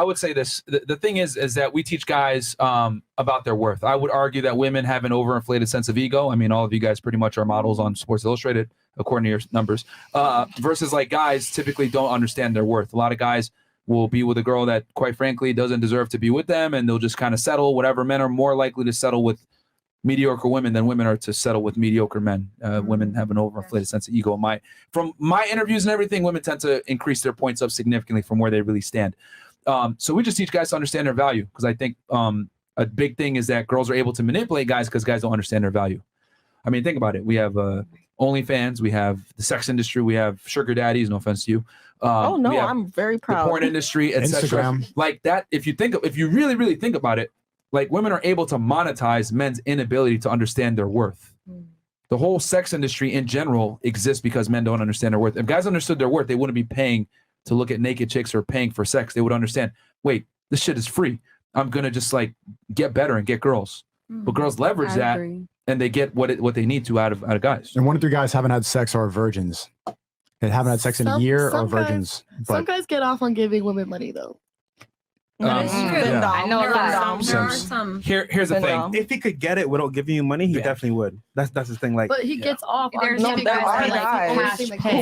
I would say this. The thing is that we teach guys about their worth. I would argue that women have an overinflated sense of ego. I mean, all of you guys pretty much are models on Sports Illustrated, according to your numbers, versus like guys typically don't understand their worth. A lot of guys will be with a girl that, quite frankly, doesn't deserve to be with them, and they'll just kind of settle. Whatever. Men are more likely to settle with mediocre women than women are to settle with mediocre men. Women have an overinflated sense of ego. From my interviews and everything, women tend to increase their points up significantly from where they really stand. So we just teach guys to understand their value, because I think a big thing is that girls are able to manipulate guys because guys don't understand their value. I mean, think about it. We have OnlyFans, we have the sex industry, we have sugar daddies. No offense to you. I'm very proud. The porn industry, etc. Like that. If you really, really think about it, like women are able to monetize men's inability to understand their worth. The whole sex industry in general exists because men don't understand their worth. If guys understood their worth, they wouldn't be paying to look at naked chicks or paying for sex. They would understand, wait, this shit is free. I'm going to just like get better and get girls. But girls leverage that and they get what they need to out of guys. And 1 in 3 guys haven't had sex or are virgins. They haven't had sex in a year or virgins. Some guys get off on giving women money though. I know that. There are some. Here's the thing. If he could get it without giving you money, he definitely would. That's his thing. Like, but he gets off. There's some guys who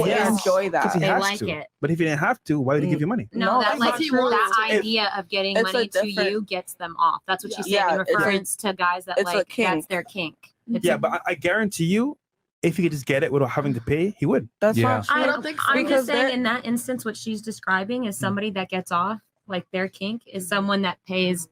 enjoy that. He They has like to. it. But if he didn't have to, why would he give you money? No, that that's true. that idea of getting It's money a to different- you gets them off. That's what she's saying Yeah, in it's a- reference to guys that it's a like kink. that's their kink. It's Yeah, a- but I guarantee you, if he could just get it without having to pay, he would. That's Yeah. not true. I don't think so. I'm Because just saying they're- in that instance, what she's describing is somebody that gets off, like their kink is someone that pays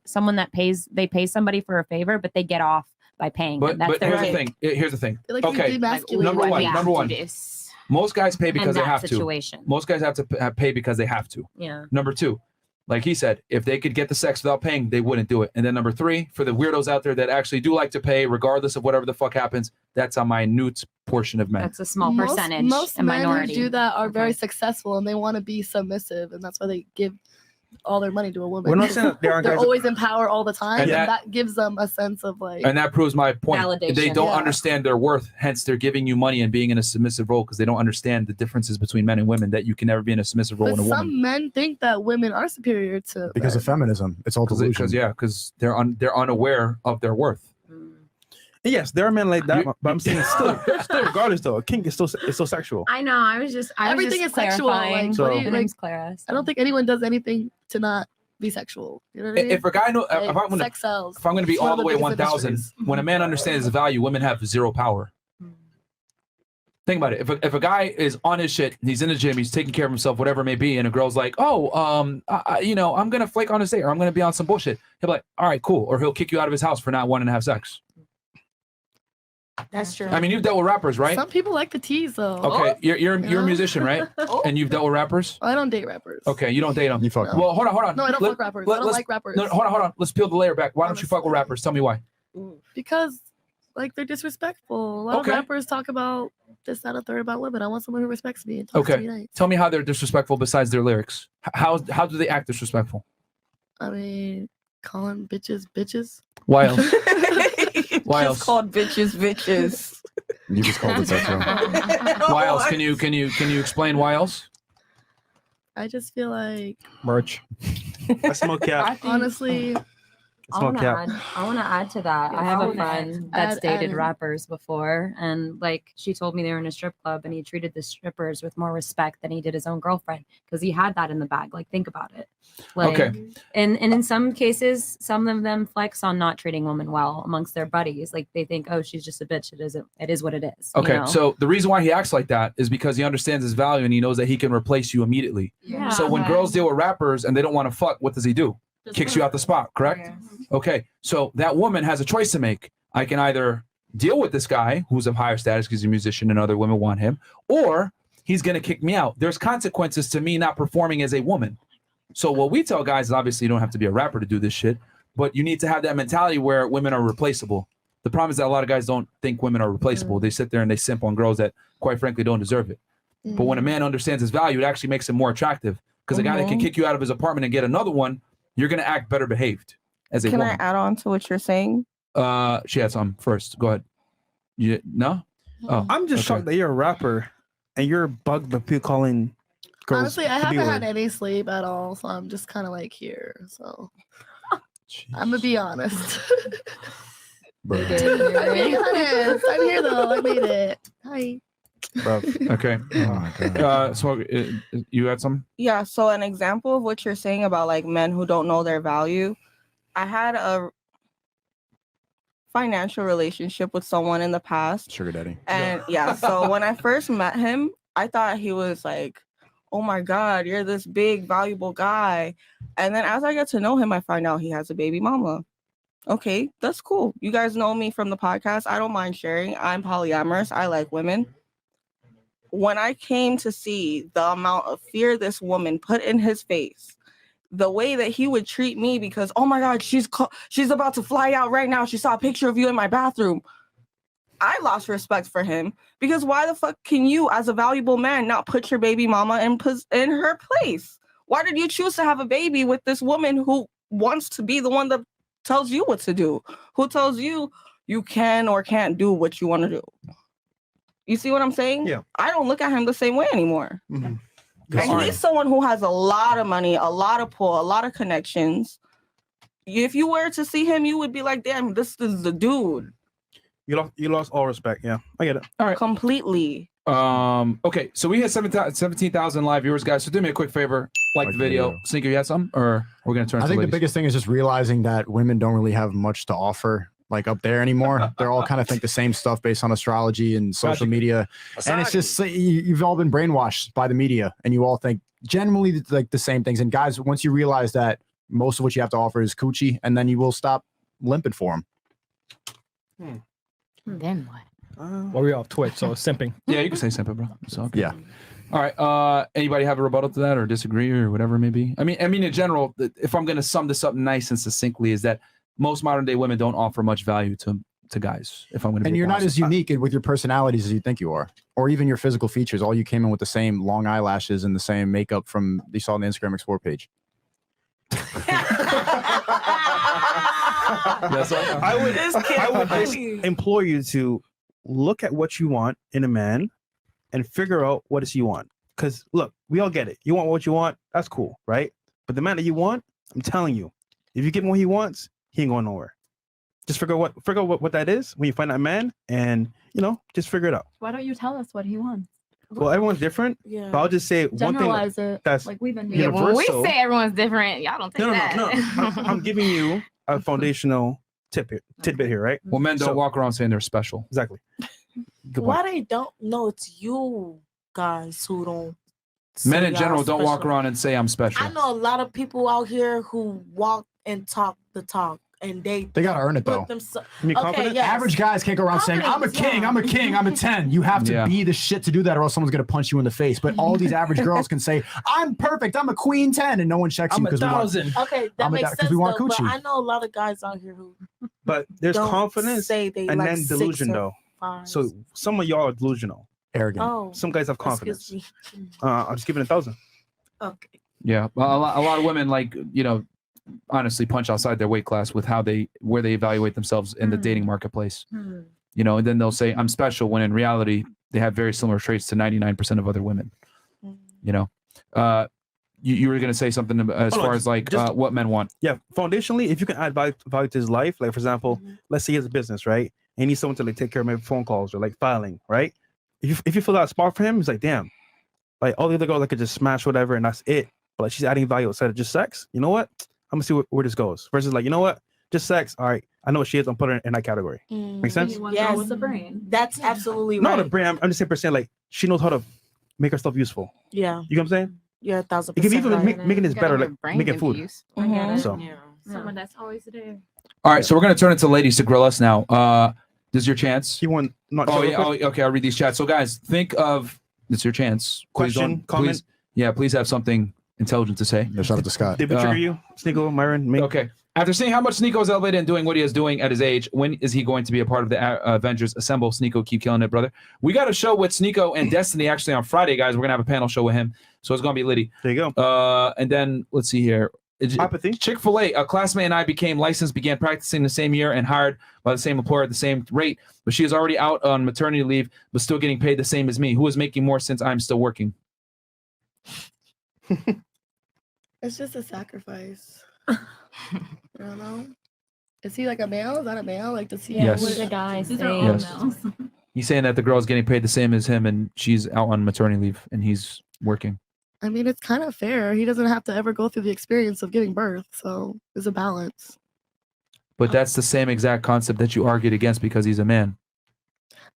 they pay somebody for a favor, but they get off by paying them. But That's their here's the kink. thing. Here's the thing. They like to Okay, demasculate number women. one. Yeah, Number one. it is. Most guys pay because In they that have situation. to. Most guys have to pay because they have to. Yeah. Number 2, like he said, if they could get the sex without paying, they wouldn't do it. And then number 3, for the weirdos out there that actually do like to pay, regardless of whatever the fuck happens, that's a minute portion of men. That's a small percentage, Most a minority. men who do that are very Okay. successful and they want to be submissive, and that's why they give all their money to a woman. We're not saying that there aren't They're guys. always in power all the time, And and that- that gives them a sense of like. And that proves my point. Validation. They don't Yeah. understand their worth. Hence, they're giving you money and being in a submissive role because they don't understand the differences between men and women, that you can never be in a submissive role But in a some woman. men think that women are superior to Because men. of feminism. It's all delusion. Because they're unaware of their worth. Yes, there are men like that, but I'm saying still regardless though, a kink is still sexual. I know. I was just Everything is sexual. clarifying. Like, So- what do you, My like, name's Clara. I don't think anyone does anything to not be sexual. You know what I mean? If a guy Like, if I'm gonna sex sells. if I'm gonna be It's one all of the way biggest 1,000, industries. when a man understands his value, women have zero power. Think about it. If a guy is on his shit, he's in the gym, he's taking care of himself, whatever it may be, and a girl's like, I'm gonna flake on his date, or I'm gonna be on some bullshit. He'll be like, all right, cool, or he'll kick you out of his house for not wanting to have sex. That's true. I mean, you've dealt with rappers, right? Some people like to tease though. Okay, you're a know? musician, right? And you've dealt with rappers. I don't date rappers. Okay, you don't date them. You fuck them. Well, hold on. No, I don't fuck rappers. I don't like rappers. No, hold on. Let's peel the layer back. Why don't you fuck with rappers? Tell me why. Because like they're disrespectful. A lot Okay. of rappers talk about this, that, a third about women. I want someone who respects me and talks to me Okay, nice. tell me how they're disrespectful besides their lyrics. How do they act disrespectful? I mean, calling bitches. Why else? Why It's else? called bitches. You just called it that too. Why else? Can you explain why else? I just feel like Merch. I smoke cap. honestly, I smoke cap. I want to add to that. Yeah, I have I a wanna friend add- that's add dated in. rappers before, and like she told me they were in a strip club, and he treated the strippers with more respect than he did his own girlfriend because he had that in the bag. Like, think about it. Like, Okay. And in some cases, some of them flex on not treating women well amongst their buddies. Like they think, oh, she's just a bitch. It is what it is. you Okay, know? so the reason why he acts like that is because he understands his value and he knows that he can replace you immediately. yeah. So when girls deal with rappers and they don't want to fuck, what does he do? Kicks you out the spot, correct? Okay, so that woman has a choice to make. I can either deal with this guy who's of higher status because he's a musician and other women want him, or he's going to kick me out. There's consequences to me not performing as a woman. So what we tell guys is obviously you don't have to be a rapper to do this shit, but you need to have that mentality where women are replaceable. The problem is that a lot of guys don't think women are replaceable. They sit there and they simp on girls that quite frankly don't deserve it. But when a man understands his value, it actually makes him more attractive because a guy that can kick you out of his apartment and get another one, you're going to act better behaved as a Can I woman. add on to what you're saying? She had some first. Go ahead. No? Oh, I'm just okay. shocked that you're a rapper and you're bugged by people calling girls Honestly, I to be haven't had with. any sleep at all, so I'm just kind of like here. So I'm gonna be honest. Bro. I'm being honest. I'm here though. I made it. Hi. Bro. Okay. Oh my god. Smoke. You had some? Yeah, so an example of what you're saying about like men who don't know their value. I had a financial relationship with someone in the past. Sugar daddy. And yeah, so when I first met him, I thought he was like, oh my God, you're this big, valuable guy. And then as I get to know him, I find out he has a baby mama. Okay, that's cool. You guys know me from the podcast. I don't mind sharing. I'm polyamorous. I like women. When I came to see the amount of fear this woman put in his face, the way that he would treat me because, oh my God, she's about to fly out right now. She saw a picture of you in my bathroom. I lost respect for him because why the fuck can you, as a valuable man, not put your baby mama in her place? Why did you choose to have a baby with this woman who wants to be the one that tells you what to do, who tells you you can or can't do what you want to do? You see what I'm saying? Yeah. I don't look at him the same way anymore. Mm-hmm. And he's someone who has a lot of money, a lot of pull, a lot of connections. If you were to see him, you would be like, damn, this is the dude. You lost all respect. Yeah, I get it. All right. Completely. Okay, so we had 17,000 live viewers, guys. So do me a quick favor, like the video. Sneaker, you had some, or we're gonna turn. I to think ladies? the biggest thing is just realizing that women don't really have much to offer, like up there anymore. They're all kind of think the same stuff based on astrology and social media, and it's just you've all been brainwashed by the media, and you all think generally like the same things. And guys, once you realize that most of what you have to offer is coochie, and then you will stop limping for them. Then what? Well, we're off Twitch, so simping. Yeah, you can say simple, bro. So Yeah. All right. Anybody have a rebuttal to that or disagree or whatever it may be? I mean, in general, if I'm going to sum this up nice and succinctly, is that most modern day women don't offer much value to guys. If I'm going to, And you're not as unique with your personalities as you think you are, or even your physical features. All you came in with the same long eyelashes and the same makeup from you saw on the Instagram Explore page. I would implore you to look at what you want in a man and figure out what it is you want. Because look, we all get it. You want what you want, that's cool, right? But the man that you want, I'm telling you, if you give him what he wants, he ain't going nowhere. Just figure out what that is when you find that man, and just figure it out. Why don't you tell us what he wants? Well, everyone's different. Yeah. But I'll just say Generalize one thing it. that's Like we've been doing. Yeah, when we universal. say everyone's different, y'all don't think that. No. I'm giving you a foundational tidbit here, right? Well, men don't walk around saying they're special. Exactly. Good Why point. they don't know it's you guys who don't. Men say in y'all general don't walk special. around and say I'm special. I know a lot of people out here who walk and talk the talk, and they gotta earn it though. Okay, yes. Average guys can't go around saying I'm a king, I'm a king, I'm a 10. You have to be the shit to do that, or else someone's gonna punch you in the face. But all these average girls can say I'm perfect, I'm a queen 10, and no one checks you because we want. Okay, that makes sense we want though, but coochie. I know a lot of guys out here who But there's don't confidence say they and like then 6 delusion or though. 5. So some of y'all are delusional. Arrogant. Oh, Some guys have confidence. excuse me. I'm just giving 1,000. Okay. Yeah, well, a lot of women honestly punch outside their weight class with where they evaluate themselves in the dating marketplace. And then they'll say I'm special when in reality they have very similar traits to 99% of other women. You were going to say something as far as what men want. Yeah, foundationally, if you can add value to his life, like for example, let's say he has a business, right? And he needs someone to take care of maybe phone calls or filing, right? If you fill that spot for him, he's like, damn, all the other girls could just smash whatever and that's it. But she's adding value outside of just sex. You know what? I'm gonna see where this goes. Versus you know what? Just sex. All right, I know what she is. I'm putting her in that category. Make sense? Yes, with the brain. That's absolutely Not right. a brand. I'm just saying percent. She knows how to make herself useful. Yeah. You know what I'm saying? You're 1,000%. It can be even right. making this better, your brain making food. confused. I get it. So Someone that's always there. All right, so we're going to turn it to ladies to grill us now. This is your chance. You want not? Okay. I'll read these chats. So guys, think of it's your chance. Question, comment? Please have something intelligent to say. Yeah, shout out to Scott. Did we trigger you, Sneeko, Myron, me? Okay. After seeing how much Sneeko is elevated and doing what he is doing at his age, when is he going to be a part of the Avengers Assemble? Sneeko, keep killing it, brother. We got a show with Sneeko and Destiny actually on Friday, guys. We're gonna have a panel show with him, so it's gonna be litty. There you go. And then let's see here. Apathy. Chick-fil-A, a classmate and I became licensed, began practicing the same year, and hired by the same employer at the same rate. But she is already out on maternity leave, but still getting paid the same as me. Who is making more since I'm still working? It's just a sacrifice. I don't know. Is he like a male? Is that a male? Like, does he? Yes. What did the guy These say? are all Yes. males. He's saying that the girl's getting paid the same as him, and she's out on maternity leave, and he's working. I mean, it's kind of fair. He doesn't have to ever go through the experience of giving birth, so there's a balance. But that's the same exact concept that you argued against because he's a man.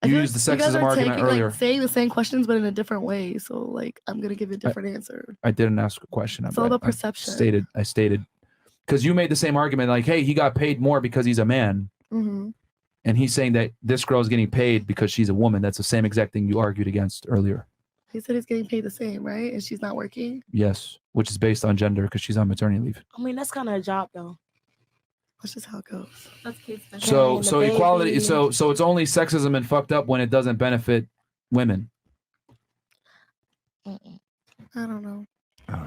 I You feel used like the you guys sexism are argument taking, earlier. like, saying the same questions, but in a different way. So, like, I'm gonna give you a different answer. I didn't ask a question. It's all the I perception. stated because you made the same argument like, hey, he got paid more because he's a man, Mm-hmm. and he's saying that this girl is getting paid because she's a woman. That's the same exact thing you argued against earlier. He said he's getting paid the same, right? And she's not working. Yes, which is based on gender because she's on maternity leave. I mean, that's kind of a job though. That's just how it goes. That's case specific. So Carrying the equality. baby. So it's only sexism and fucked up when it doesn't benefit women. I don't know.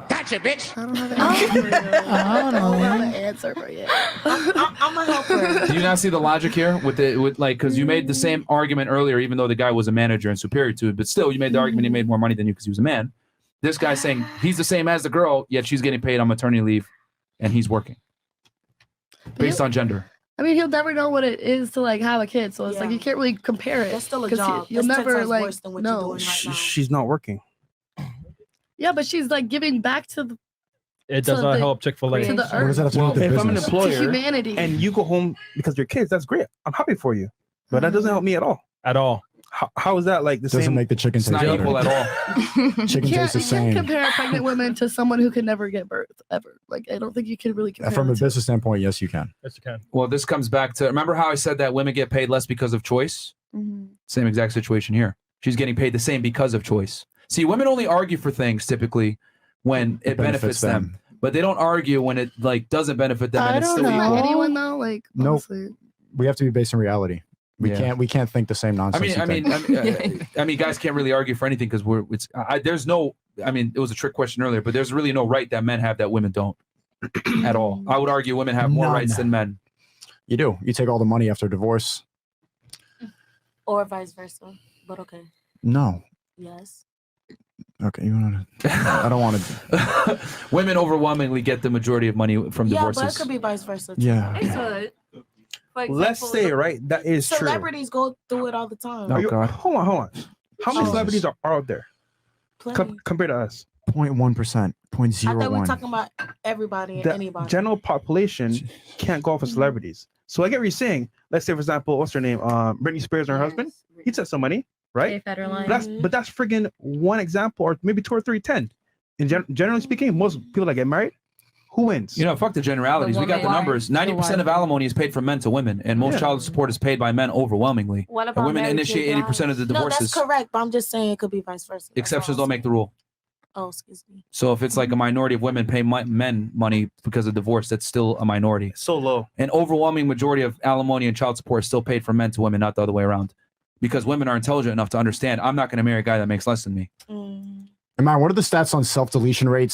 Gotcha, bitch. I don't have an answer for you. I don't know. I don't have an answer for you. I'm a helper. Do you not see the logic here with like because you made the same argument earlier, even though the guy was a manager and superior to it, but still you made the argument he made more money than you because he was a man. This guy's saying he's the same as the girl, yet she's getting paid on maternity leave, and he's working based on gender. I mean, he'll never know what it is to like have a kid, so it's like Yeah. you can't really compare it. That's still a 'cause job. You'll That's 10 never times like worse than what you're know. doing right now. She's not working. Yeah, but she's like giving back to the It does So not the- help Chick-fil-A. to the What does earth, that have to do Well, with the if I'm an business? to employer humanity. and you go home because of your kids, that's great. I'm happy for you, but that doesn't help me at all. At all. How is that like the Doesn't same? make the chicken It's taste not better. equal at all. Chicken you tastes the can't same. compare a pregnant woman to someone who could never get birth ever. Like I don't think you can really compare. From a the two. business standpoint, yes, you can. Yes, you can. Well, this comes back to remember how I said that women get paid less because of choice? Mhm. Same exact situation here. She's getting paid the same because of choice. See, women only argue for things typically when it benefits them. But they don't argue when it like doesn't benefit them and I it's don't still know. equal. Anyone though? Like Nope. honestly. We have to be based on reality. We Yeah. can't think the same nonsense. I mean, guys can't really argue for anything because there's no. I mean, it was a trick question earlier, but there's really no right that men have that women don't at all. I would argue women have more None. rights than men. You do. You take all the money after divorce. Or vice versa. But okay. No. Yes. Okay, you want to? I don't want to. Women overwhelmingly get the majority of money from Yeah, but it divorces. could be vice versa. Too. Yeah. It could. For Let's example, say right, that is true. Celebrities go through it all the time. No. Are you- God. Hold on. How many Jesus. celebrities are out there Plenty. compared to us? 0.1%. I thought we were 0.01. talking about everybody and The anybody. general population can't go off of celebrities. So I get what you're saying. Let's say, for example, what's her name? Britney Spears and her husband. He took some money, right? Jay Federline. But that's friggin' one example, or maybe 2 or 3, 10. Generally speaking, most people that get married, who wins? You know, fuck the generalities. The We got the woman. numbers. The 90% of wife. alimony is paid from men to women, and most Yeah. child support is paid by men overwhelmingly. What And about women married initiate to 80% of the no, that's divorces. correct. But I'm just saying it could be vice versa. That's Exceptions all I'm don't make the saying. rule. Oh, excuse me. So if it's like a minority of women pay men money because of divorce, that's still a minority. So low. An overwhelming majority of alimony and child support is still paid from men to women, not the other way around. Because women are intelligent enough to understand I'm not going to marry a guy that makes less than me. Mm. And man, what are the stats on self-deletion rates